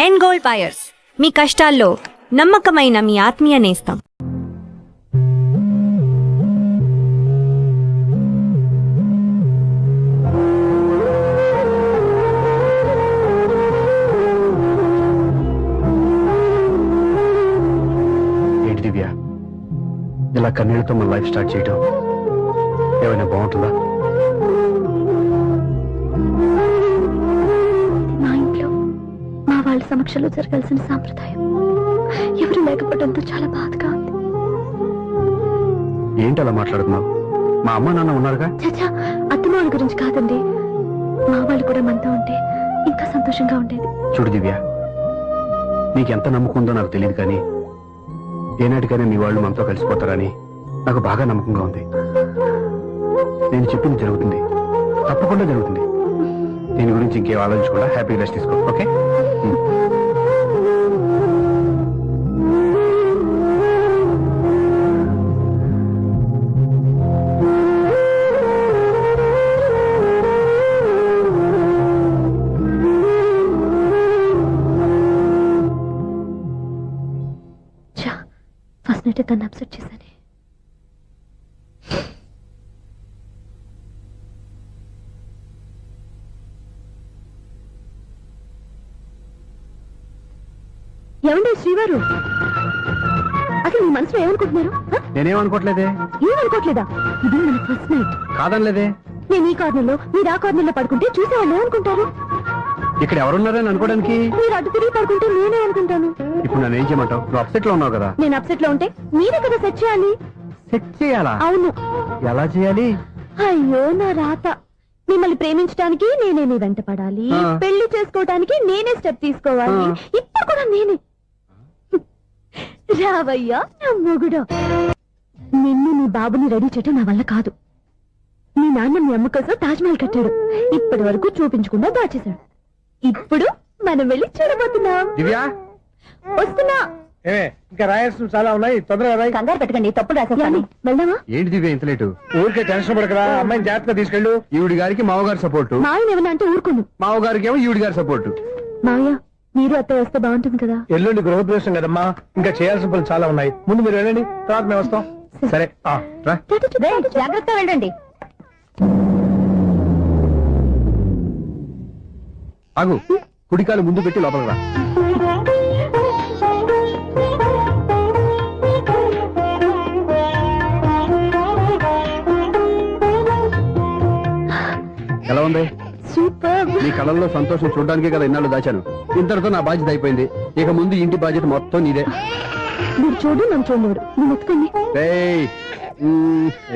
End gold buyers, మీ కష్టాల్లో నమ్మకమైన మీ ఆత్మీయ నేస్తం. ఏంటి దివ్య, ఇలా కన్నీళ్లతో మన లైఫ్ స్టార్ట్ చేయటం ఏమైనా బాగుంటుందా? వాళ్ళ సమక్షంలో జరగాల్సిన సాంప్రదాయం ఎవరు లేకపోవడంతో చాలా బాధగా ఉంది. ఏంటి అలా మాట్లాడుతున్నావు? మా అమ్మ నాన్న ఉన్నారుగా. చచ్చా, అత్తమాల గురించి కాదండి, మా వాళ్ళు కూడా మనతో ఉంటే ఇంకా సంతోషంగా ఉండేది. చూడు దివ్య, నీకెంత నమ్మకం ఉందో నాకు తెలియదు, కానీ ఏనాటికైనా మీ వాళ్ళు మనతో కలిసిపోతారని నాకు బాగా నమ్మకంగా ఉంది. నేను చెప్పింది జరుగుతుంది, తప్పకుండా జరుగుతుంది. దీని గురించి ఇంకేం ఆలోచించకుండా హ్యాపీ రెస్ట్ తీసుకో, ఓకే? ఫస్ట్ నైట్ తను అప్సెట్ చేశాను. ఏమండి శ్రీవారు, అసలు మీ మనసులో ఏమనుకుంటున్నారు? నేనేమనుకోవట్లేదే. ఏమనుకోవట్లేదా? ఇది మన ఫస్ట్ నైట్. కాదనలేదే. నేను ఈ కార్నర్లో, మీరు ఆ కార్నర్లో పడుకుంటే చూసేవాళ్ళు ఏమనుకుంటారు? ఇక్కడ ఎవరున్నారని అనుకోవడానికి? మీరు అటు తిరిగి పడుకుంటే నేనే అనుకుంటాను. ఇప్పుడు నన్ను ఏం చేయమంటావు? నువ్వు అప్సెట్ లో ఉన్నావు కదా. నేను అప్సెట్ లో ఉంటే మీరే కదా సెట్ చేయాలి. సెట్ చేయాలా? అవును. ఎలా చేయాలి? అయ్యో నా రాత. మిమ్మల్ని ప్రేమించడానికి నేనే మీ వెంట పడాలి, పెళ్లి చేసుకోవడానికి నేనే స్టెప్ తీసుకోవాలి. ఇప్పుడు కూడా నేనే. రావయ్యా నా మొగుడు. నిన్ను నీ బాబుని రెడీ చేయటం నా వల్ల కాదు. మీ నాన్న మీ అమ్మ కోసం తాజ్మహల్ కట్టాడు, ఇప్పటి వరకు చూపించకుండా దాచేశాడు. ఇప్పుడు మనం వెళ్ళి చూడబోతున్నాం. దివ్య, వస్తున్నా. ఇంకా రాయాల్సిన చాలా ఉన్నాయి, తొందరగా రాయి. కంగారు పెట్టకండి, తప్పులు రాసేస్తాను. వెళ్దామా? ఏంటి దివ్య ఇంత లేటు? ఊరికే టెన్షన్ పడకరా, అమ్మాయిని జాగ్రత్తగా తీసుకెళ్ళు. ఈవిడి గారికి మావగారు సపోర్టు, మాయన ఏమన్నా అంటే ఊరుకోను. మావగారికి ఏమో ఈవిడి గారి సపోర్టు. మాయ, మీరు అత్త వస్తే బాగుంటుంది కదా. ఎల్లుండి గృహప్రవేశం కదమ్మా, ఇంకా చేయాల్సిన పనులు చాలా ఉన్నాయి. ముందు మీరు వెళ్ళండి, తర్వాత మేము వస్తాం. సరే రా. జాగ్రత్తగా వెళ్ళండి. ఆగు, కుడికాలు ముందు పెట్టి లోపలికి రా. ఎలా ఉంది? సూపర్. నీ కళల్లో సంతోషం చూడడానికే కదా ఇన్నాళ్ళు దాచాను. ఇంతటితో నా బాధ్యత అయిపోయింది. ఇక ముందు ఇంటి బాధ్యత మొత్తం నీదే. మీరు చూడు, నన్ను చూడలేడు. నువ్వు ఎత్తుకోండి.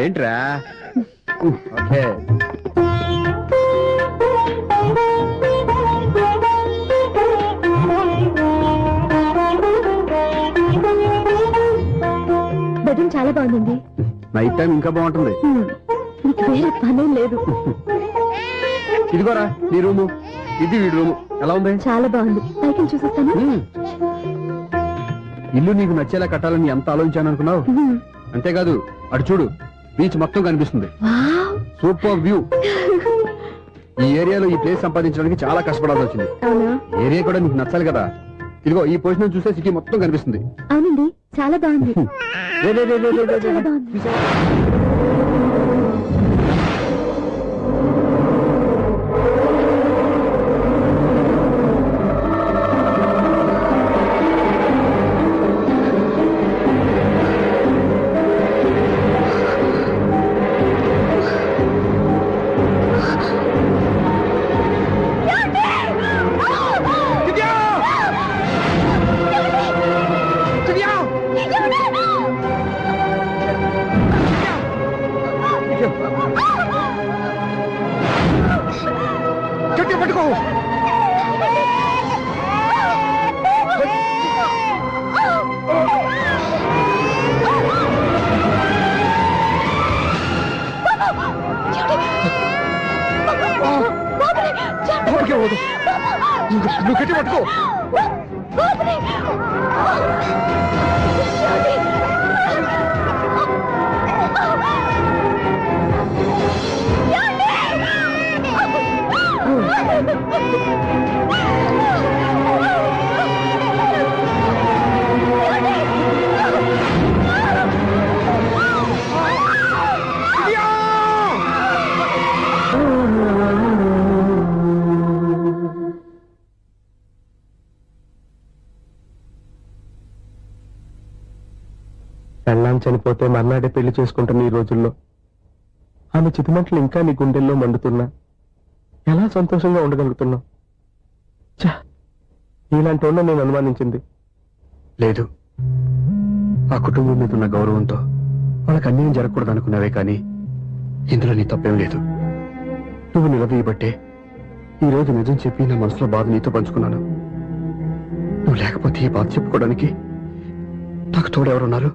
ఏంట్రా? ఓకే. బెడ్రూమ్ చాలా బాగుందండి. నైట్ టైం ఇంకా బాగుంటుంది. మీకు వేరే పనే లేదు. ఇదిగోరా నీ రూము, ఇది వీడి రూము. ఎలా ఉంది? చాలా బాగుంది. పైకి చూసేస్తాను. ఇల్లు నీకు నచ్చేలా కట్టాలని ఎంత ఆలోచించాను అనుకున్నావు? అంతేకాదు, అటు చూడు, బీచ్ మొత్తం కనిపిస్తుంది. Super view. ఈ ఏరియాలో ఈ ప్లేస్ సంపాదించడానికి చాలా కష్టపడాల్సి వచ్చింది. ఏరియా కూడా నీకు నచ్చాలి కదా. ఇదిగో ఈ పొజిషన్ చూస్తే సిటీ మొత్తం కనిపిస్తుంది. అవునండి, చాలా బాగుంది. చాలా బాగుంది. పట్టుకో. నువ్వు గట్టి పట్టుకో. పెళ్ళాం చనిపోతే మర్నాడే పెళ్లి చేసుకుంటున్న ఈ రోజుల్లో ఆమె చితిమంటలు ఇంకా నీ గుండెల్లో మండుతున్నా ఎలా సంతోషంగా ఉండగలుగుతున్నావు? ఛ! ఇలాంటి వాళ్ళని నేను అనుమానించింది. లేదు, ఆ కుటుంబం మీద ఉన్న గౌరవంతో వాళ్ళకి అన్యాయం జరగకూడదు అనుకున్నావే కానీ ఇందులో నీ తప్పేం లేదు. నువ్వు నిలదీయబట్టే ఈ రోజు నిజం చెప్పి నా మనసులో బాధ నీతో పంచుకున్నాను. నువ్వు లేకపోతే ఈ బాధ చెప్పుకోవడానికి నాకు తోడెవరున్నారు?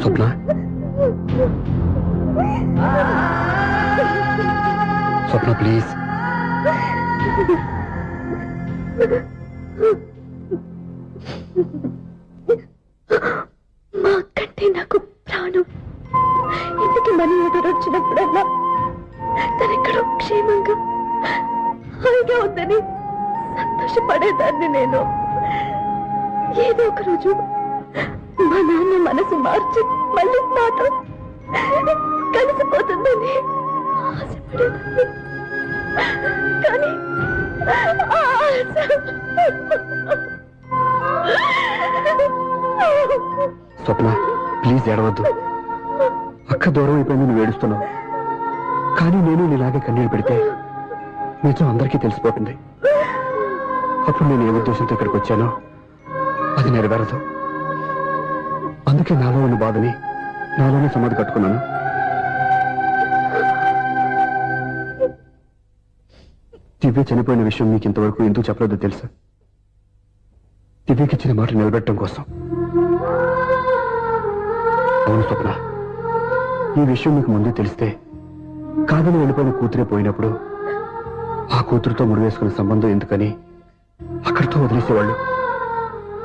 స్వప్న, స్వప్న ప్లీజ్. మా అక్కంటే నాకు ప్రాణం. ఇంటికి మనీ ఆర్డర్ వచ్చినప్పుడల్లా తనెక్కడో క్షేమంగా హాయిగా ఉందని సంతోషపడేదాన్ని నేను. ఏదో ఒక రోజు మా నాన్న మనసు మార్చి మళ్ళీ నాతో కలిసిపోతుందని ఆశపడేదాన్ని. కానీ ఆ ఆశ స్వప్న ప్లీజ్ ఏడవద్దు. అక్క దూరం అయిపోయింది, నువ్వు ఏడుస్తున్నావు. కానీ నేను నీలాగే కన్నీళ్ళు పెడితే నిజం అందరికీ తెలిసిపోతుంది. అప్పుడు నేను ఏ ఉద్దేశంతో ఇక్కడికి వచ్చానో అది నెరవేరదు. అందుకే నాలో ఉన్న బాధని నాలోనే సమాధి కట్టుకున్నాను. దివ్య చనిపోయిన విషయం మీకు ఇంతవరకు ఎందుకు చెప్పలేదో తెలుసా? దివ్యకి ఇచ్చిన మాట నిలబెట్టడం కోసం. అవును స్వప్న, ఈ విషయం మీకు ముందే తెలిస్తే కాదని వెళ్ళిపోయిన కూతురే పోయినప్పుడు ఆ కూతురుతో ముడివేసుకున్న సంబంధం ఎందుకని అక్కడితో వదిలేసేవాళ్ళు.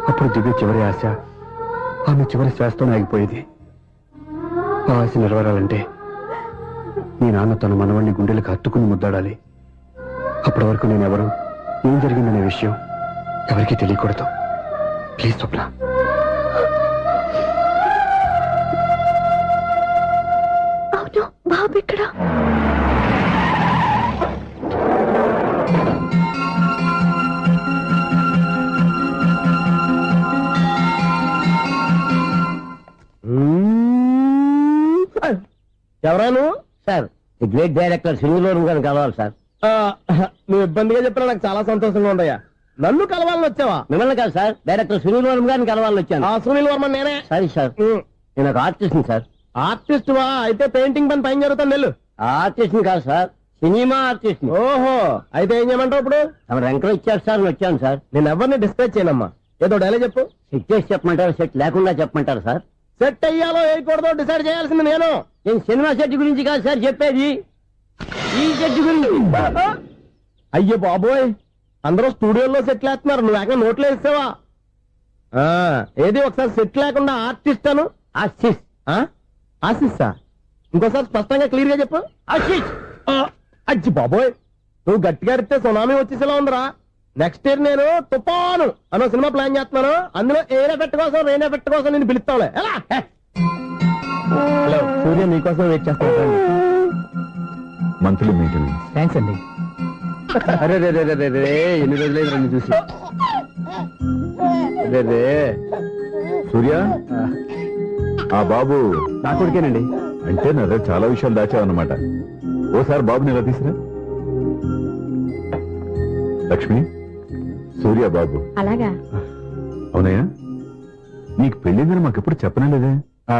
అప్పుడు దివ్య చివరి ఆశ ఆమె చివరి శ్వాసతోనే ఆగిపోయేది. ఆ ఆశ నెరవేరాలంటే మీ నాన్న తన మనవణ్ణి గుండెలకు హత్తుకుని ముద్దాడాలి. అప్పటి వరకు నేను ఎవరు, ఏం జరిగిందనే విషయం ఎవరికీ తెలియకూడదు. ప్లీజ్ స్వప్న. అవును, బాబు ఇక్కడ. ఎవరాను? Sir the great director Sunil గారిని కలవాలి సార్. నువ్వు ఇబ్బందిగా చెప్పినా నాకు చాలా సంతోషంగా ఉందయ్యా. నన్ను కలవాలని వచ్చావా? మిమ్మల్ని కాదు సార్, డైరెక్టర్ సునీల్ గారిని కలవాలని వచ్చాను. ఆ సునీల్ వర్మ నేనే. సరే సార్, నేను ఒక ఆర్టిస్ట్ సార్. ఆర్టిస్ట్ వా? అయితే పెయింటింగ్ పని పైన జరుగుతాను వెళ్ళు. ఆర్టిస్ట్ కాదు సార్, సినిమా ఆర్టిస్ట్. ఓహో, అయితే ఏం చేయమంటావు ఇప్పుడు? తమ రంకలు ఇచ్చారు సార్, వచ్చాను సార్. నేను ఎవరిని డిస్కస్ చేయనమ్మా. ఏదో డైలాగ్ చెప్పు. సెట్ చేసి చెప్పమంటారు, సెట్ లేకుండా చెప్పమంటారు సార్? సెట్ అయ్యాలో వేయకూడదో డిసైడ్ చేయాల్సింది నేను. నేను సినిమా సెట్ గురించి కాదు సార్ చెప్పేది, ఈ సెట్ గురించి. అయ్యో బాబోయ్, అందరూ స్టూడియోలో సెట్ వేస్తున్నారు, నువ్వు ఏకంగా నోట్లో వేస్తావా? ఏది ఒకసారి సెట్ లేకుండా ఆర్టిస్ట్ అను. ఆర్టిస్ట్. ఆశిస్తా? ఇంకోసారి స్పష్టంగా క్లియర్ గా చెప్పు. ఆర్టిస్ట్. అజ్జి బాబోయ్, నువ్వు గట్టిగా అడిగితే సునామీ వచ్చేసేలా ఉందిరా. నెక్స్ట్ ఇయర్ నేను తుఫాను అన్న సినిమా ప్లాన్ చేస్తున్నాను. అందులో ఎయిర్ ఎఫెక్ట్ కోసం, రెయిన్ ఎఫెక్ట్ కోసం నేను పిలుస్తావులే. ఎలా? హలో సూర్య, నీకోసం వెయిట్ చేస్తాను. Monthly maintenance. థ్యాంక్స్ అండి. అరే రే రే రే రే, ఎన్ని రోజులైంది రండి చూసి. రే రే సూర్య, ఆ బాబు నా కొడుకేనండి. అంటే నా దగ్గర చాలా విషయాలు దాచావన్నమాట. ఓసారి బాబుని ఇలా తీసురా. లక్ష్మి, సూర్య బాబు. అలాగా? అవునయ్యా, నీకు పెళ్ళిందని మాకెప్పుడు చెప్పనలేదే.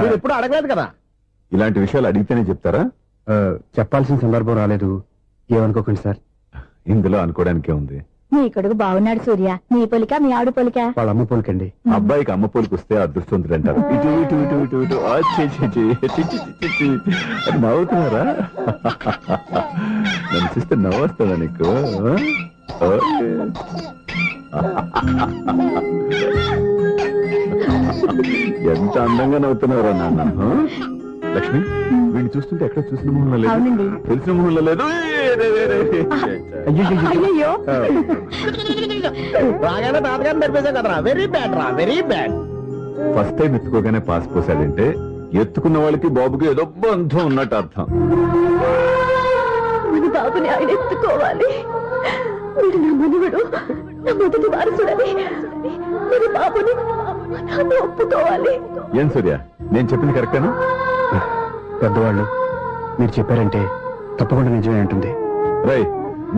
మీరు ఎప్పుడు అడగలేదు కదా. ఇలాంటి విషయాలు అడిగితేనే చెప్తారా? చెప్పాల్సిన సందర్భం రాలేదు, ఏమనుకోకండి సార్. ఇందులో అనుకోవడానికే ఉంది. నీ కొడుకు బాగున్నాడు సూర్య. నీ పొలిక మీ ఆడు పొలిక. వాళ్ళ అమ్మ పోలికండి. అబ్బాయికి అమ్మ పోలికి వస్తే అదృష్టవంతుడు అంటారు. ఇటు ఇటు ఇటు ఇటు ఇటు ఆ, ఛీ, ఛీ, ఛీ, ఛీ, ఛీ, ఛీ, ఛీ. అది నవ్వుతున్నారా? నన్ను చూస్తే నవ్వొస్తుందా నీకు? ఓకే. ఎంత అందంగా నవ్వుతున్నారా నాన్న. లక్ష్మి, వీడిని చూస్తుంటే ఎక్కడ చూసిన మొహంలో లేదు అవునండి. తెలిసిన మొహంలో లేదు అయ్యయ్యో రాగానే తాతగారిని నడిపేశాం కదరా, వెరీ బ్యాడ్ రా, వెరీ బ్యాడ్. ఫస్ట్ టైం ఎత్తుకోగానే పాస్ పోసాడంటే ఎత్తుకున్న వాళ్ళకి బాబుకి ఏదో బంధం ఉన్నట్టు అర్థం. మన బాబుని ఆయన ఎత్తుకోవాలి. వీడు నా మనవడు, నా మొదటి వారసుడని మన బాబుని నాన్న ఒప్పుకోవాలి. ఏం సూర్య, నేను చెప్పింది కరెక్టేనా? పెద్దవాళ్ళు మీరు చెప్పారంటే తప్పకుండా నిజమే ఉంటుంది. రై,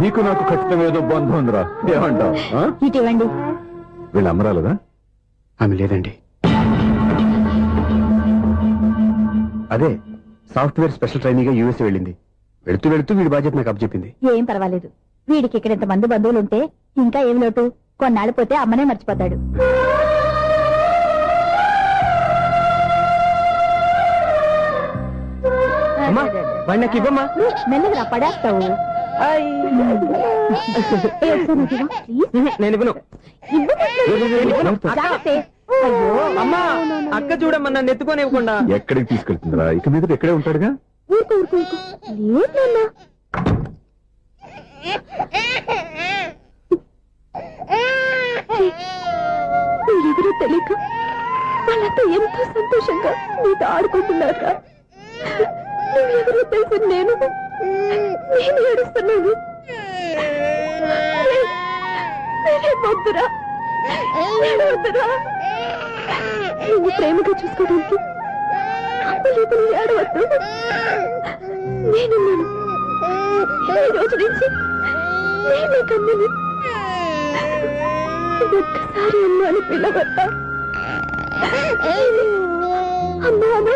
నీకు నాకు ఖచ్చితంగా ఏదో బంధం ఉందిరా, ఏమంటావు? ఇటీవండి. వీళ్ళు అమ్మరాలదా? ఆమె లేదండి. అదే సాఫ్ట్వేర్ స్పెషల్ ట్రైనింగ్ గా యూఎస్ వెళ్ళింది. వెళుతూ వెళుతూ వీడి బాధ్యత నాకు అప్పచెప్పింది. ఏం పర్వాలేదు. వీడికి ఇక్కడ ఇంతమంది బంధువులు ఉంటే ఇంకా ఏమి లోటు. కొన్నాళ్ళు పోతే అమ్మనే మర్చిపోతాడు. అమ్మా, వాడిని నాకు ఇవ్వమ్మా. మెల్లగా పడేస్తావు. నేను ఇవ్వను. అయ్యో అమ్మా, అక్క చూడమ్మా, నన్ను ఎత్తుకొని ఇవ్వకుండా. ఎక్కడికి తీసుకెళ్తుందిరా? ఇక మీద ఎక్కడే ఉంటాడుగా. ఊరుకో ఊరుకో ఊరుకో. లేదు నాన్న. మీరెవరో తెలియక వాళ్ళంతా ఎంతో సంతోషంగా మీతో ఆడుకుంటున్నారా? నువ్వెవరో తెలిసి నేను ఏడుస్తున్నాను. వద్దురా, వద్దురా. నువ్వు ప్రేమగా చూసుకోవడానికి అప్పలేదు, ఏడవద్దు. నేనున్నాను. ఈ రోజు నుంచి నేనే కన్నని. ఒక్కసారి అమ్మాని పిల్లవద్దా? అమ్మాను.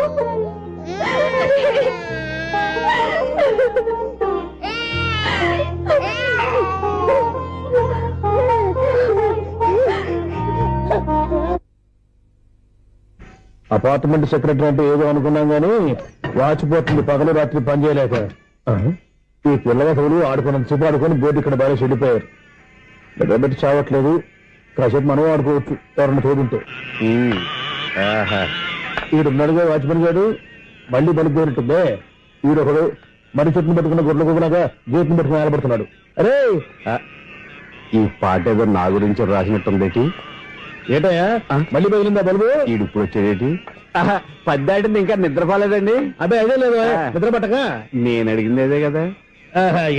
అపార్ట్మెంట్ సెక్రటరీ అంటే ఏదో అనుకున్నాం గానీ వాచిపోతుంది పగలు రాత్రి పని చేయలేక. ఈ పిల్లగతులు ఆడుకున్నంత సేపు ఆడుకొని బోర్డు ఇక్కడ బాగా చెడిపోయారు. నిద్రబెట్టి చావట్లేదు. కాసేపు మనం ఆడుకోవచ్చు ఎవరన్నా తోడుంటే. ఈడున్నాడుగా వాచ్మెన్ గారు, మళ్ళీ బలిపోయినట్టుందే. ఈడొకడు మరి చెట్టును పెట్టుకున్న గుడ్ల గుబలాగా గేట్ని పెట్టుకుని నిలబడుతున్నాడు. అరే, ఈ పాట ఏదో నా గురించి రాసినట్టుంది. ఏటయ్యా మళ్ళీ పగిలిందా బల్బు? ఈడు ఇప్పుడు వచ్చేదేటి? పద్దాటింది ఇంకా నిద్రపోలేదండి. అదే అదే లేదు నిద్ర పట్టక. నేను అడిగింది అదే కదా.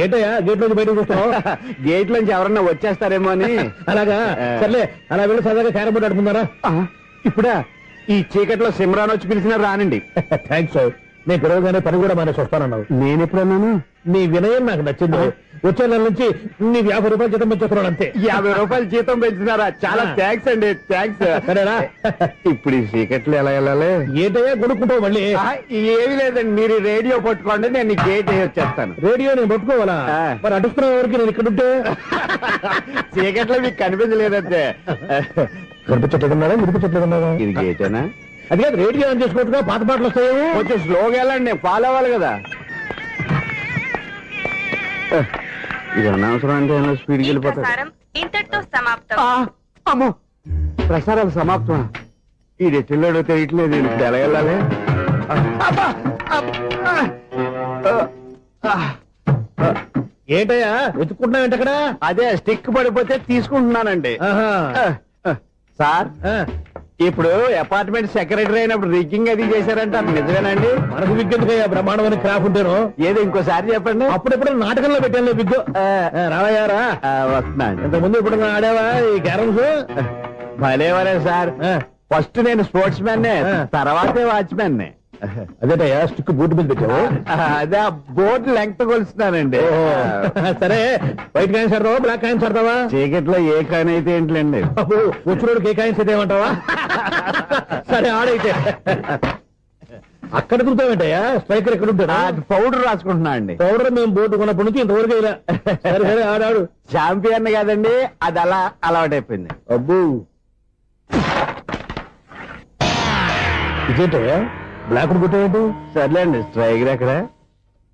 ఏటయ్యా గేట్ నుంచి బయటకు వస్తావు? గేట్ లోంచి ఎవరన్నా వచ్చేస్తారేమో అని. అలాగా, సర్లే అలా వెళ్ళి సరదాగా క్యారం బోర్డు ఆడుకున్నారా? ఇప్పుడా? ఈ చీకట్లో సిమ్రాన్ వచ్చి పిలిచినా రానండి. Thanks sir. నేను పిలవగానే పని కూడా మానేసి వస్తానన్నావు. నేను ఎప్పుడన్నాను? నీ వినయం నాకు నచ్చింది. వచ్చే నెల నుంచి నీ 50 రూపాయలు జీతం పెంచుతున్నాను అంతే. 50 రూపాయలు జీతం పెంచినారా? చాలా థ్యాంక్స్ అండి, థ్యాంక్స్. సరేనా? ఇప్పుడు ఈ చీకట్లో ఎలా వెళ్ళాలి? ఏంటయ్యా కొనుక్కుంటావు మళ్ళీ? ఏమి లేదండి, మీరు రేడియో పట్టుకోండి, నేను ఈ గేట్ వచ్చేస్తాను. రేడియో నేను పట్టుకోవాలా? మరి అడుస్తున్న వరకు నేను ఇక్కడ ఉంటే చీకట్లో మీకు కనిపించలేదంటే. కనిపించట్లేదన్నారా వినిపించట్లేదన్నారా? ఇది గేటేనా? అది కాదు, రేడియో ఆన్ చేసుకోవచ్చుగా, పాత పాటలు వస్తాయేమో. కొంచెం స్లోగా వెళ్ళండి, నేను ఫాలో అవ్వాలి కదా. ఇది అనవసరం అంటే స్పీడ్కి వెళ్ళిపోతాడు. ఇంతటితో సమాప్తం. అమ్మో, ప్రసారాలు సమాప్తం. ఈ రెట్టిల్లోడో తెలియట్లేదు, ఇప్పుడు ఎలా వెళ్ళాలి? ఏంటయ్యా వెతుక్కుంటున్నావు అక్కడ? అదే స్టిక్ పడిపోతే తీసుకుంటున్నానండి. సార్, ఇప్పుడు అపార్ట్మెంట్ సెక్రటరీ అయినప్పుడు రిగ్గింగ్ అది చేశారంటే అది నిజమేనండి? మనకు విగ్గెందుకయ్యా బ్రహ్మాండమైన క్రాఫ్ ఉంటారు. ఏదో ఇంకోసారి చెప్పండి. అప్పుడెప్పుడు నాటకంలో పెట్టాను విగ్గు. రావయ్యారా? వస్తున్నా. ఇంతకుముందు ఇప్పుడు ఆడావా ఈ క్యారమ్స్? భలేవరే సార్. ఫస్ట్ నేను స్పోర్ట్స్ మ్యాన్, తర్వాతే వాచ్మెన్. అదేటయ్యా స్టిక్ బూట్ మీద పెట్టావు? అదే బోర్డు లెంగ్త్ కొలుస్తున్నానండి. సరే, వైట్ కాయిన్స్ ఆడతావా బ్లాక్ కాయిన్స్ ఆడతావా? చీకట్లో ఏ కాయిన్ అయితే ఏంటండి? వచ్చినోడికి ఏ కాయిన్స్ అయితే ఏమంటావా? సరే ఆడైతే. అక్కడ దొరుకుతావేంటయ్యా? స్ట్రైకర్ ఎక్కడ ఉంటాడా? పౌడర్ రాసుకుంటున్నా అండి. పౌడర్ మేము బోర్డు కొన్నప్పటి నుంచి ఇంతవరకు ఇలా. సరే సరే ఆడాడు. చాంపియన్ కాదండి, అది అలా అలవాటైపోయింది. అబ్బు, ఇదేంటయ్యా బ్లాక్ కొట్టాడు? సర్లేండి, స్ట్రైకర్ ఎక్కడ?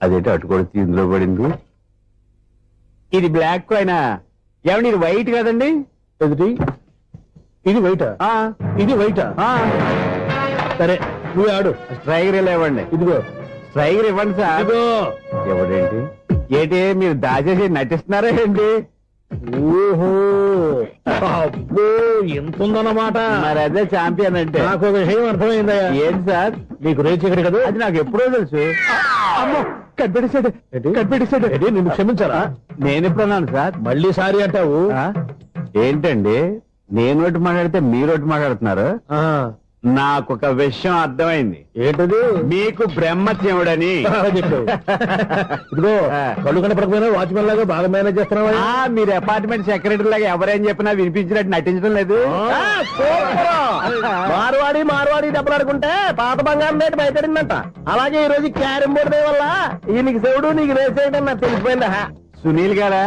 అదేంటి అటుకొడితే ఇందులో పడింది. ఇది బ్లాక్ కాయినా? ఏమండి ఇది వైట్ కదండి? ఎదుటి ఇది వైటా? ఇది వైటా? సరే నువ్వు ఆడు. స్ట్రైకర్ లేవండి. ఇదిగో స్ట్రైకర్ ఇవ్వండి సార్. ఎవడేంటి ఏంటి మీరు దాచేసి నటిస్తున్నారా ఏంటి? ఓహో అబ్బో ఎంత ఉందన్నమాట. మరి అదే ఛాంపియన్ అంటే. నాకు ఒక విషయం అర్థమైందయ్యా. ఏంటి సార్? నీకు రేచి ఇక్కడ కదా. అది నాకు ఎప్పుడో తెలుసు. అమ్మో కనిపెట్టేశాడు నిన్ను క్షమించారా? నేను ఎప్పుడన్నాను సార్? మళ్ళీ సారీ అంటావు. ఆ? ఏంటండి నేను ఒకటి మాట్లాడితే మీరు ఒకటి మాట్లాడుతున్నారు. ఆ, నాకు ఒక విషయం అర్థమైంది. ఏంటది? మీకు బ్రహ్మత్యముడని. బాగా చెప్పావు. ఇదిగో కళ్ళు కనపడకపోయినా వాచ్మెన్ లాగా బాగా మేనేజ్ చేస్తున్నావా? మీరు అపార్ట్మెంట్ సెక్రటరీ లాగా ఎవరేం చెప్పినా వినిపించినట్టు నటించడం లేదు. మార్వాడి దెబ్బలాడుకుంటే పాత బంగారం రేటు బయటడిందంట. అలాగే ఈ రోజు క్యారం బోర్డు వల్ల ఈయనకి శివుడు నీకు రేసేయడం నాకు తెలిసిపోయిందా? సునీల్ గారా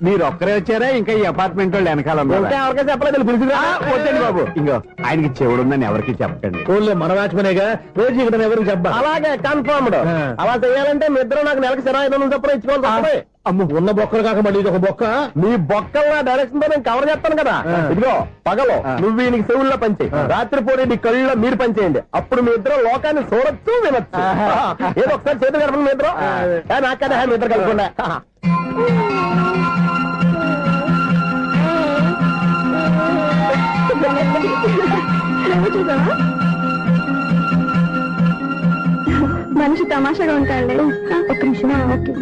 మీరు ఒక్కరే వచ్చారా? ఇంకా ఈ అపార్ట్మెంట్ వాళ్ళు వెనకాల ఉన్నారా? ఇంకా ఎవరికైనా చెప్పలేదు పిలిచిరా. వద్దండి బాబు, ఇంకో ఆయనకి చెవుడుందని ఎవరికి చెప్పకండి. ఓన్లీ మన వాచ్మనేగా రోజు ఇక్కడ ఎవరికి చెప్పా. అలాగే కన్ఫర్మ్డ్. అలా చేయాలంటే మీ ఇద్దరు నాకు నెలకు సిరా 500 చొప్పున ఇచ్చుకోవాలి. అమ్మ ఉన్న బొక్కలు కాక మళ్ళీ ఇది ఒక బొక్క. నీ బొక్కల డైరెక్షన్ తో నేను కవర్ చేస్తాను కదా. ఇదిగో పగలో నువ్వు ఈయనకి చెవుల్లో పంచే, రాత్రి పూట నీ కళ్ళలో మీరు పంచేయండి. అప్పుడు మీ ఇద్దరు లోకాన్ని చూడొచ్చు వినొచ్చు. ఏదో ఒకసారి చేతులు కలపండి మీ ఇద్దరు. నాకు కదా మీ ఇద్దరు కలపకుండా. మనిషి తమాషాగా ఉంటాడు. ఒక నిమిషం. ఓకే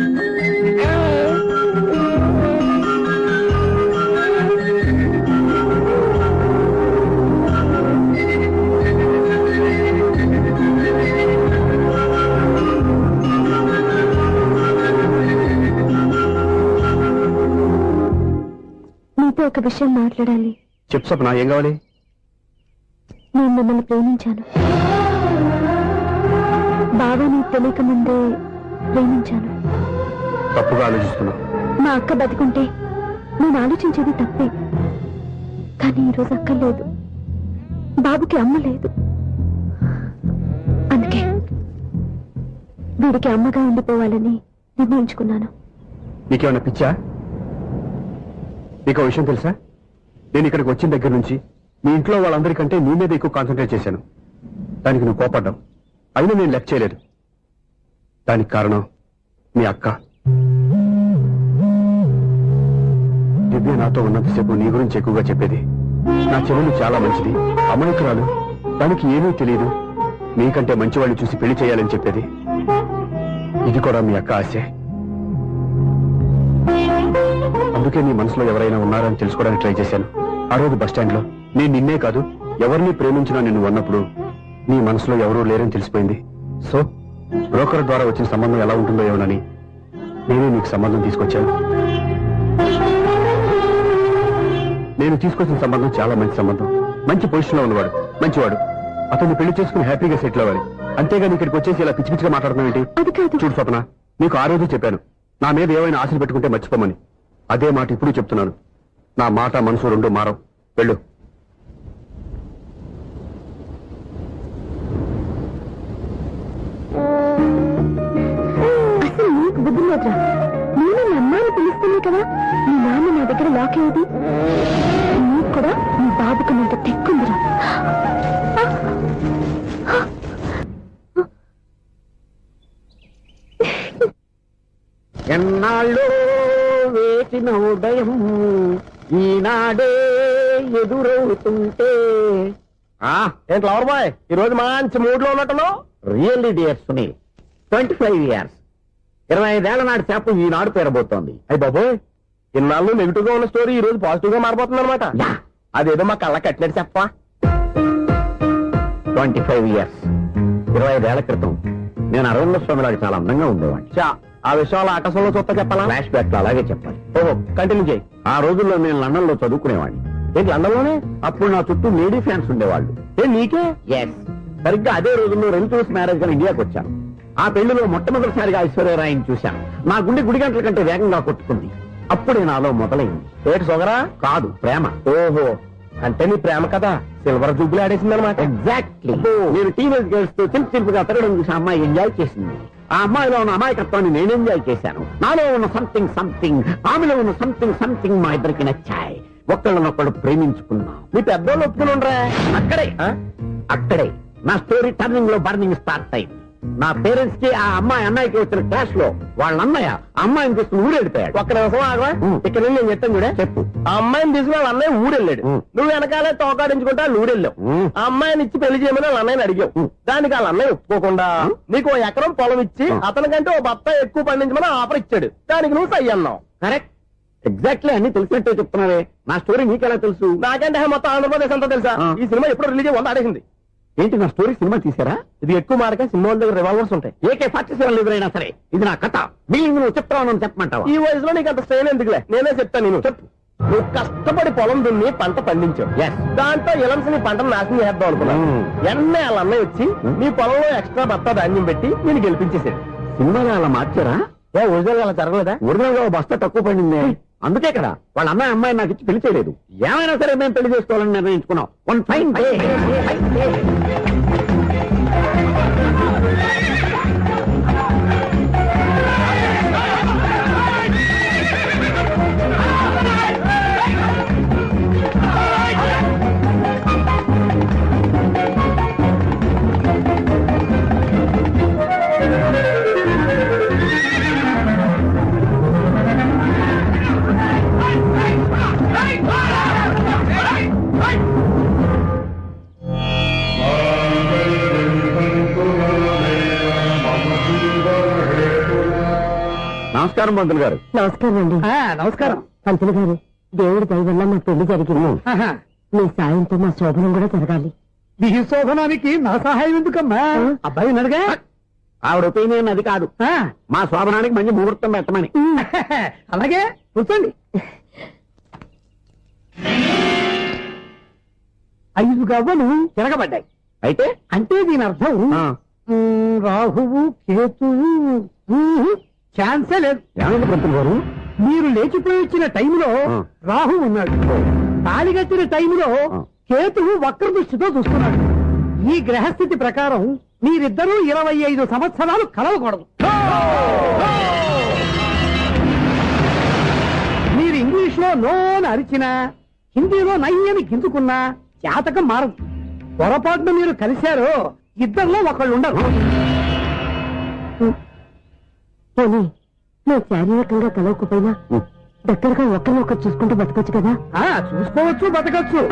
నీతో ఒక విషయం మాట్లాడాలి. చెప్పు సప్న, ఏం కావాలి? నేను మిమ్మల్ని ప్రేమించాను. బాగా నీకు తెలియక ముందే ప్రేమించాను. తప్పుగా ఆలోచిస్తున్నా. మా అక్క బతికుంటే నేను ఆలోచించేది తప్పే. కానీ ఈరోజు అక్క లేదు, బాబుకి అమ్మ లేదు. అందుకే వీడికి అమ్మగా ఉండిపోవాలని నిర్ణయించుకున్నాను. నీకేమన్నా పిచ్చా? నీకు విషయం తెలుసా? నేను ఇక్కడికి వచ్చిన దగ్గర నుంచి మీ ఇంట్లో వాళ్ళందరికంటే నీ మీద ఎక్కువ కాన్సన్ట్రేట్ చేశాను. దానికి నువ్వు కోపడ్డావు. అయినా నేను లెక్క చేయలేదు. దానికి కారణం మీ అక్క. దివ్య నాతో ఉన్నంతసేపు నీ గురించి ఎక్కువగా చెప్పేది. నా చెల్లెలు చాలా మంచిది, అమాయకురాలు, దానికి ఏమీ తెలియదు, మీకంటే మంచివాళ్ళు చూసి పెళ్లి చేయాలని చెప్పేది. ఇది కూడా మీ అక్క ఆశే. అందుకే నీ మనసులో ఎవరైనా ఉన్నారని తెలుసుకోవడానికి ట్రై చేశాను. ఆ రోజు బస్టాండ్ లో నేను నిన్నే కాదు ఎవరిని ప్రేమించినా నిన్ను ఉన్నప్పుడు నీ మనసులో ఎవరూ లేరని తెలిసిపోయింది. సో బ్రోకర్ ద్వారా వచ్చిన సంబంధం ఎలా ఉంటుందో ఏమోనని నేనే నీకు సంబంధం తీసుకొచ్చాను. నేను తీసుకొచ్చిన సంబంధం చాలా మంచి సంబంధం. మంచి పొజిషన్ లో ఉన్నవాడు, మంచివాడు. అతన్ని పెళ్లి చేసుకుని హ్యాపీగా సెటిల్ అవ్వాలి. అంతేగాని ఇక్కడికి వచ్చేసి ఇలా పిచ్చి పిచ్చిగా మాట్లాడుతున్నావు ఏంటి? చూడు స్వప్న, నీకు ఆ రోజు చెప్పాను నా మీద ఏమైనా ఆశలు పెట్టుకుంటే మర్చిపోమని. అదే మాట ఇప్పుడు చెప్తున్నాను. నా మాట మనసు రెండు మారవు. వెళ్ళు. అసలు నీకు బుద్ధి లేదురా. నేను మీ అమ్మాయిని పిలుస్తానే కదా మీ నాన్న నా దగ్గర లాక్ అయ్యేది. నీకు కూడా మీ బాబుకు nanత తెక్కుందిరా. ఎన్నాళ్ళు వేసిన ఉదయం ఈనాడే ఎదురవుతుంటే. ఏంటి లవర్ బాయ్, ఈ రోజు మంచి మూడ్ లో ఉన్నట్టును? రియల్లీ డియర్ సునీల్, 25 years 25 ఏళ్ల నాటి చేప ఈనాడు పేరబోతోంది. అయ్యి బాబోయ్, ఇన్నాళ్ళు నెగిటివ్ గా ఉన్న స్టోరీ ఈ రోజు పాజిటివ్ గా మారిపోతుంది అనమాట. అదేదో మా కళ్ళ కట్టినట్టు చెప్పా. 25 years 25 ఏళ్ల క్రితం నేను అరవింద స్వామిలాగా చాలా అందంగా ఉండేవాడిని. ఆ విషయాలు ఆకాశంలో చూస్తా చెప్పాలా? ఫ్లాష్ బ్యాక్ లో అలాగే చెప్పాలి. ఓహో, కంటిన్యూ చేయి. ఆ రోజుల్లో నేను లండన్ లో చదువుకునేవాడిని. ఏంటి లండన్ లోనే? అప్పుడు నా చుట్టూ లేడీ ఫ్యాన్స్ ఉండేవాళ్ళు. నీకే? ఎస్. సరిగ్గా అదే రోజుల్లో రిలేటివ్స్ మ్యారేజ్ గా ఇండియాకి వచ్చాను. ఆ పెళ్లిలో మొట్టమొదటిసారిగా ఐశ్వర్యరాయని చూశాను. నా గుండె గుడి గంటల కంటే వేగంగా కొట్టుకుంది. అప్పుడే నాలో మొదలైంది. ఏటి సొగరా? కాదు, ప్రేమ. ఓహో, అంటే నీ ప్రేమ కదా సిల్వర్ జూబులు ఆడేసింది అనమాట. ఎగ్జాక్ట్లీ. నేను టీనేజ్ గర్ల్స్ తో చిలుపుగా తిరగడం చూసి అమ్మాయి ఎంజాయ్ చేసింది. ఆ అమ్మాయిలో ఉన్న అమాయకత్వాన్ని నేను ఎంజాయ్ చేశాను. నాలో ఉన్న సంథింగ్ ఆమెలో ఉన్న సంథింగ్ మా ఇద్దరికి నచ్చాయి. ఒక్కళ్ళనొక్కడు ప్రేమించుకున్నాం. మీ పెద్దోళ్ళు ఒప్పుకుని ఉండరా? అక్కడే నా స్టోరీ టర్నింగ్ లో బర్నింగ్ స్టార్ట్ అయింది. నా పేరెంట్స్ కి ఆ అమ్మాయి అన్నయ్యకి వచ్చిన క్లాష్ లో వాళ్ళ అన్నయ్య ఆ అమ్మాయిని తీసుకుని ఊరెళ్ళిపోయాడు. ఒక్క నిమిషం ఆగవా? ఇక్కడ నుండి నేను చెప్తాను కూడా. చెప్పు. ఆ అమ్మాయిని తీసుకుని వాళ్ళ అన్నయ్య ఊరెళ్ళాడు. నువ్వు వెనకాలే తోకాడించుకుంటా ఊరెళ్ళావు. ఆ అమ్మాయిని ఇచ్చి పెళ్లి చేయమని వాళ్ళ అన్నయ్యని అడిగావు. దానికి వాళ్ళ అన్నయ్య ఒప్పుకోకుండా నీకు 1 ఎకరం పొలం ఇచ్చి అతనికంటే ఓ బత్త ఎక్కువ పండించమని ఆఫర్ ఇచ్చాడు. దానికి నువ్వు సై అన్నావు. కరెక్ట్, ఎగ్జాక్ట్లీ అన్ని తెలిసినట్టే చెప్తున్నావే. నా స్టోరీ నీకెలా తెలుసు? నాకంటే మొత్తం ఆంధ్రప్రదేశ్ అంతా తెలుసా? ఈ సినిమా ఎప్పుడు రిలీజ్ అయ్యి 100 ఆడేసింది. ఏంటి నా స్టోరీ సినిమా తీసారా? ఇది ఎక్కువ మారక సినిమా వాళ్ళ దగ్గర రివాల్వర్స్ ఉంటాయి. AK-47 ఎదురైనా సరే ఇది నా కథ. మిగిలింది నువ్వు చెప్తావు చెప్పమంటావా? ఈ వయసులో నీకు అంత స్ట్రెయిన్ ఎందుకులే, నేనే చెప్తాను. నేను చెప్పు. నువ్వు కష్టపడి పొలం దున్ని పంట పండించావు. Yes. దాంతో ఇలంస్ నీ పంటను నాశనం చేద్దాం అనుకున్నావు. ఎన్నే వాళ్ళ అన్నయ్య వచ్చి నీ పొలంలో ఎక్స్ట్రా బత్తా ధాన్యం పెట్టి నేను గెలిపించేసాడు. సినిమాలో అలా మార్చారా? ఒరిజినల్ అలా జరగలేదా? ఒరిజినల్ గా ఓ బస్తా తక్కువ పడింది. అందుకే కదా వాళ్ళ అమ్మాయి నాకు ఇచ్చి పెళ్లి చేయలేదు. ఏమైనా సరే మేము పెళ్లి చేసుకోవాలని నిర్ణయించుకున్నాం. One fine day. నమస్కారం పంతులు గారు. నమస్కారం అండి. నమస్కారం. పంతులు గారు, దేవుడి దయ వల్ల మా పెళ్లి జరిగింది. మీ సాయంతో మా శోభనం కూడా జరగాలి. ఈ శోభనానికి నా సహాయం ఎందుకమ్మా? అబ్బాయి ఉన్నాడుగా. ఆవిడ ఒపీనియన్ అది కాదు. మా శోభనానికి మంచి ముహూర్తం పెట్టమని. అలాగే కూర్చోండి. 5 గవ్వలు తిరగబడ్డాయి. అయితే అంటే దీని అర్థం రాహువు కేతువు ఛాన్సే లేదు. ఏమైంది పంతులు గారు? మీరు లేచిపోయి వచ్చిన టైంలో రాహు ఉన్నాడు. తాళిగట్టిన టైంలో కేతువు వక్ర దృష్టితో చూస్తున్నాడు. ఈ గ్రహస్థితి ప్రకారం మీరిద్దరూ 25 సంవత్సరాలు కలవకూడదు. మీరు ఇంగ్లీష్ లో నోన్ అరిచినా, హిందీలో నయ్యని గింజుకున్నా జాతకం మారదు. పొరపాటున మీరు కలిశారో ఇద్దరిలో ఒకళ్ళు ఉండరు. పోనీ నువ్వు శారీరకంగా కలవకపోయినా దగ్గరగా ఒకరినొకరు చూసుకుంటూ బతకొచ్చు కదా. చూసుకోవచ్చు, బతకచ్చు.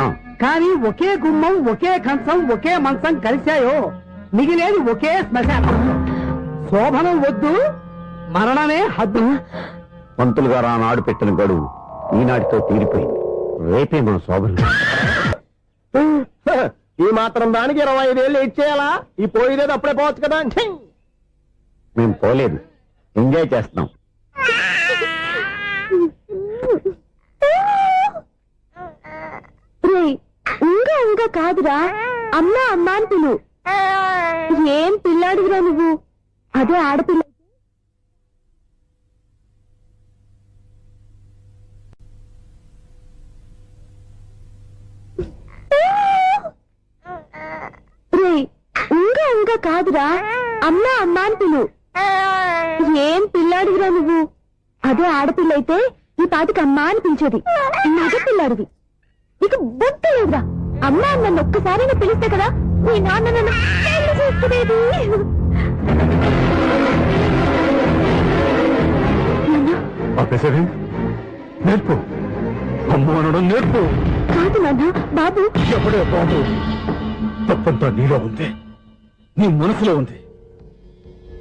కానీ ఒకే గుమ్మం, ఒకే కంచం, ఒకే మంచం కలిశాయో మిగిలేది ఒకే శ్మశానం. శోభనం వద్దు, మరణమే హద్దు. పంతులు గారు ఆనాడు పెట్టిన గడువు ఈనాటితో తీరిపోయింది. రేపే మన శోభనం. ఈ మాత్రం దానికి 25 ఏళ్ళు ఇచ్చేయాలా? ఈ పోయేదేదో అప్పుడే పోవచ్చు కదా. మేము పోలేదు, ఎంజాయ్ చేస్తున్నాం. ఇంకా ఇంకా కాదురా, అమ్మా అమ్మా అని పిలు. ఏం పిల్లాడివిరా నువ్వు? అదే ఆడపిల్ల. ఇంకా ఇంకా కాదురా, అమ్మా అమ్మా అని పిలు. ఏం పిల్లాడివిరా నువ్వు? అదే ఆడపిల్ల అయితే ఈ పాటికి అమ్మా అని పిలిచేది. మగ పిల్లాడివి, నీకు బుద్ధి లేదురా. అమ్మా నన్ను ఒక్కసారైనా పిలిస్తే కదా మీ నాన్న నన్ను పెళ్లి చేసుకునేది. నేర్పు, అమ్మ అనడం నేర్పు. కాదు నాన్న, బాబు. ఎవడే బాబు? తప్పంతా నీలో ఉంది, నీ మనసులో ఉంది.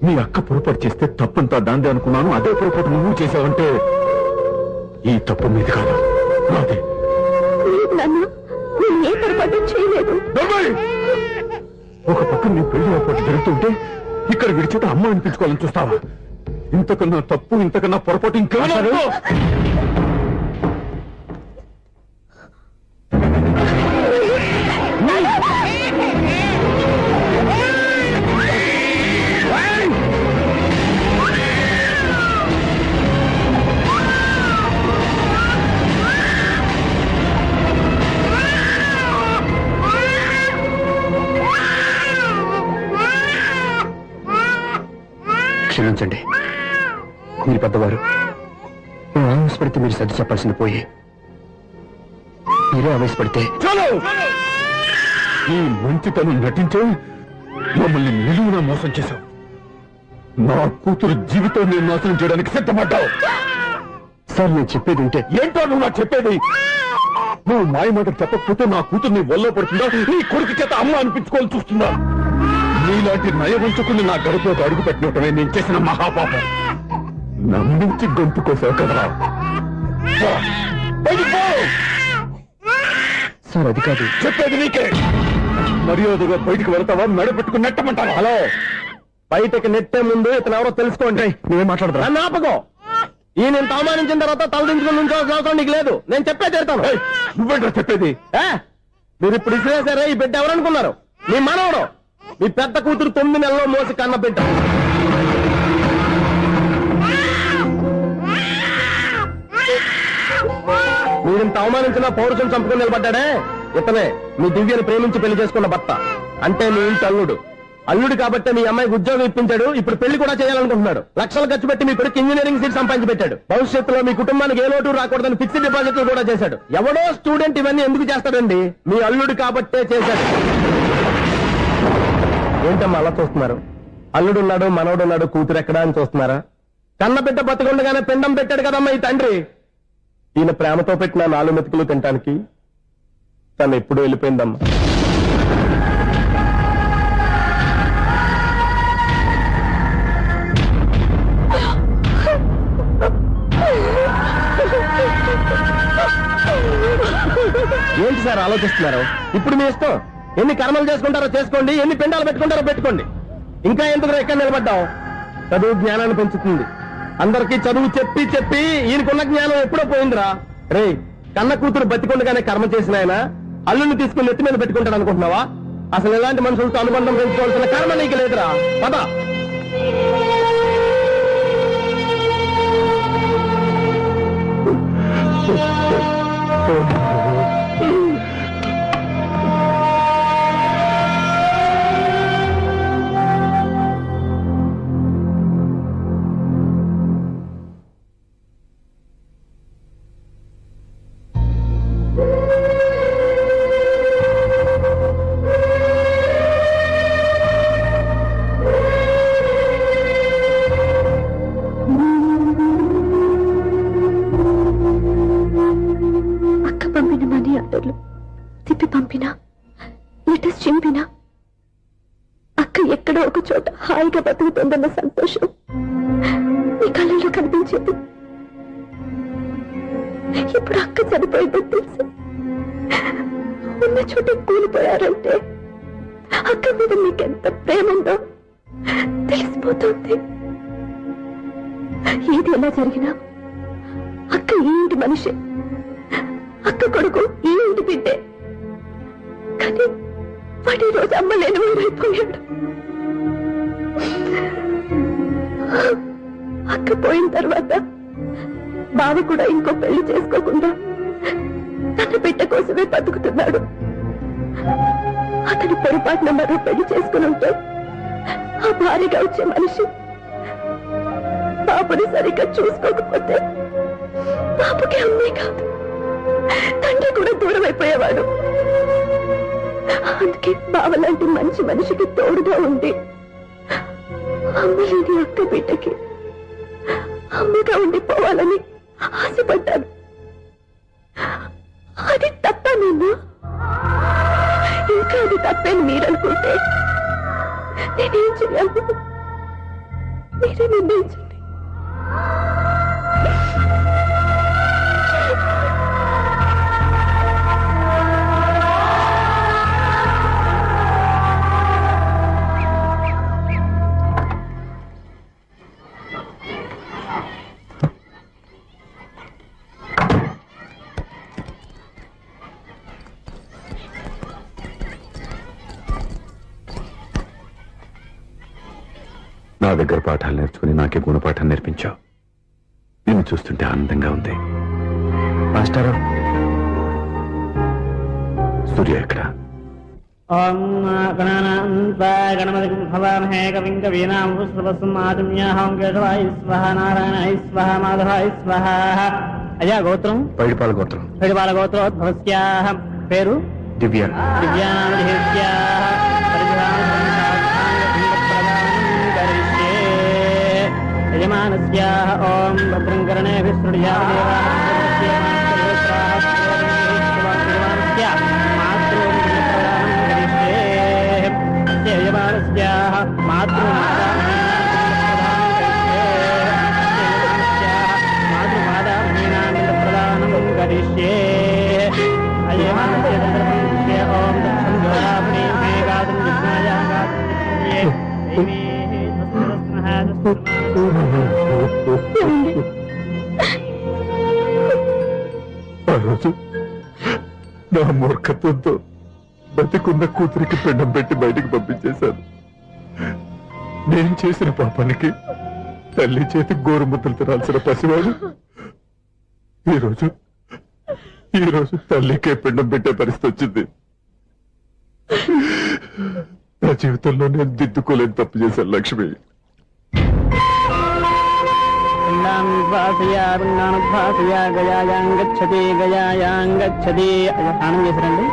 మీ అక్క పొరపాటు చేస్తే తప్పంతా దాందే అనుకున్నాను. అదే పొరపాటు నువ్వు చేసావంటే ఈ తప్పు మీద కాదు, నాదే. లేదు నాన్న, నేను ఏ పొరపాటు చేయలేదు. ఒక పక్క నీ పెళ్లి ఏర్పాటు జరుగుతుంటే ఇక్కడ విడిచేత అమ్మ అనిపించుకోవాలని చూస్తావా? ఇంతకన్నా తప్పు, ఇంతకన్నా పొరపాటు ఇంకేమన్నా? క్షమించండి, మీరు పెద్దవారు. నేను ఆవేశపడితే మీరు సర్ది చెప్పాల్సింది పోయి మీరే ఆవేశపడితే. చాలు! ఈ మంచితనం నటించే మమ్మల్ని నిలువున మోసం చేశావు. నా కూతురు జీవితం నేను నాశనం చేయడానికి సిద్ధపడ్డావు. సార్ నేను చెప్పేది ఉంటే ఏంటో నువ్వు నాకు చెప్పేది? నువ్వు మాయ మాటలు చెప్పకపోతే నా కూతురు నీ వల్ల పడుతుందా, నీ కొడుకు చేత అమ్మ అనిపించుకోవాలని చూస్తుందా? నీలాంటి నయవంచుకుని నా గడుపులోకి అడుగు పెట్టినట్టమే నేను చేసిన మహాపాపం. నమ్మించి గొంతు కోసావు కదా. పో, బయటికి పో. సార్ అది కాదు. చెప్పేది నీకే. మర్యాదగా బయటికి వెళ్తావా, మెడ పెట్టుకుని నెట్టమంటావా? హలో, బయటకి నెట్టే ముందు ఇతను ఎవరో తెలుసుకోండి. నువ్వేం మాట్లాడదా? నన్ను ఆపకో. ఈ నేను అవమానించిన తర్వాత తలదించుకుని నుంచోవాల్సిన అవసరం నీకు లేదు. నేను చెప్పే తీరుతాను. ఏయ్, నువ్వేంటో చెప్పేది? మీరు ఇప్పుడు ఇసిరేసారే, ఈ బిడ్డ ఎవరనుకున్నారు? మీ మనవడు, మీ పెద్ద కూతురు 9 నెలల్లో మోసి కన్న బిడ్డ. మీరింత అవమానించిన పౌరుషం చంపుకొని నిలబడ్డాడే, ఇతనే మీ దివ్యను ప్రేమించి పెళ్లి చేసుకున్న భర్త. అంటే మీ ఇంటి అల్లుడు. అల్లుడు కాబట్టే మీ అమ్మాయికి ఉద్యోగం ఇప్పించాడు. ఇప్పుడు పెళ్లి కూడా చేయాలనుకుంటున్నాడు. లక్షలు ఖర్చు పెట్టి మీ కొడుకు ఇంజనీరింగ్ సీట్ సంపాదించి పెట్టాడు. భవిష్యత్తులో మీ కుటుంబానికి ఏ లోటు రాకూడదని ఫిక్స్డ్ డిపాజిట్లు కూడా చేశాడు. ఎవడో స్టూడెంట్ ఇవన్నీ ఎందుకు చేస్తాడండి? మీ అల్లుడు కాబట్టే చేశాడు. ఏంటమ్మా అలా చూస్తున్నారు? అల్లుడున్నాడు, మనవడున్నాడు, కూతురు ఎక్కడా అని చూస్తున్నారా? కన్న బిడ్డ బతికుండగానే పిండం పెట్టాడు కదమ్మా ఈ తండ్రి. ఈయన ప్రేమతో పెట్టిన 4 మెతుకులు తినటానికి తను ఎప్పుడు వెళ్ళిపోయిందమ్మా. ఏంటి సార్ ఆలోచిస్తున్నారు? ఇప్పుడు మీ ఇష్టం. ఎన్ని కర్మలు చేసుకుంటారో చేసుకోండి, ఎన్ని పిండాలు పెట్టుకుంటారో పెట్టుకోండి. ఇంకా ఎందుకు ఎక్కడ నిలబడ్డావు? చదువు జ్ఞానాన్ని పెంచుతుంది. అందరికీ చదువు చెప్పి చెప్పి ఈయనకున్న జ్ఞానం ఎప్పుడో పోయిందిరా. రే, కన్న కూతురు బతికొండగానే కర్మ చేసిన ఆయన అల్లుని తీసుకుని నెత్తి మీద పెట్టుకుంటాడు అనుకుంటున్నావా? అసలు ఎలాంటి మనుషులతో అనుబంధం పెంచుకోవాల్సిన కర్మ నీకు లేదురా. పద. పంపిన మనీ ఆర్డర్లు తిప్పి పంపినా, లెటర్స్ చింపినా, అక్క ఎక్కడో ఒక చోట హాయిగా బతుకుతుందన్న సంతోషం నీ కళ్ళల్లో కనిపించేది. ఇప్పుడు అక్క చనిపోయిందని తెలిసి ఉన్న చోట కూలిపోయారంటే అక్క మీద నీకెంత ప్రేమ ఉందో తెలిసిపోతుంది. ఏది ఎలా జరిగినా అక్క ఈ ఇంటి మనిషి, అక్క కొడుకు ఈ ఇంటి బిడ్డే. కానీ వాడి రోజు అమ్మ లేని ఊరైపోయాడు. అక్క పోయిన తర్వాత బావ కూడా ఇంకో పెళ్లి చేసుకోకుండా తన బిడ్డ కోసమే బతుకుతున్నాడు. అతని పొరపాటున మరో పెళ్లి చేసుకుని ఉంటే ఆ భారీగా వచ్చే మనిషి బాబుని సరిగ్గా చూసుకోకపోతే బాబుకి అమ్మే కాదు, తండ్రి కూడా దూరం అయిపోయేవాడు. అందుకే బావలాంటి మంచి మనిషికి తోడుగా ఉండి అమ్మలేని అక్క బిడ్డకి అమ్మగా ఉండిపోవాలని ఆశపడ్డాను. అది తప్ప నిన్ను ఇంకా అది తప్పని మీరనుకుంటే నేనేం చేయాలి? మీరే నిర్ణయించండి. నా దగ్గర పాఠాలు నేర్చుకుని నాకే గుణపాఠం నేర్పించావు. నిన్ను చూస్తుంటే ఆనందంగా ఉంది. మాస్టారు, సూర్య ఎక్కడ? అయ్యా గోత్రం పైడిపాల గోత్రం. పైడిపాల గోత్రోద్భవస్యాః. పేరు దివ్య. దివ్యానామధేస్యాః. యజమానస్యాః ఓం భద్రం కర్ణేభిः ఆ రోజు నా మూర్ఖత్వంతో బతికున్న కూతురికి పిండం పెట్టి బయటికి పంపించేశాను. నేను చేసిన పాపానికి తల్లి చేతి గోరుముద్దలు తినాల్సిన పసివాడు ఈ రోజు తల్లికే పిండం పెట్టే పరిస్థితి వచ్చింది. నా జీవితంలో నేను దిద్దుకోలేని తప్పు చేశాను లక్ష్మి. గయాయాం గచ్చతి స్నానం చేశారండి.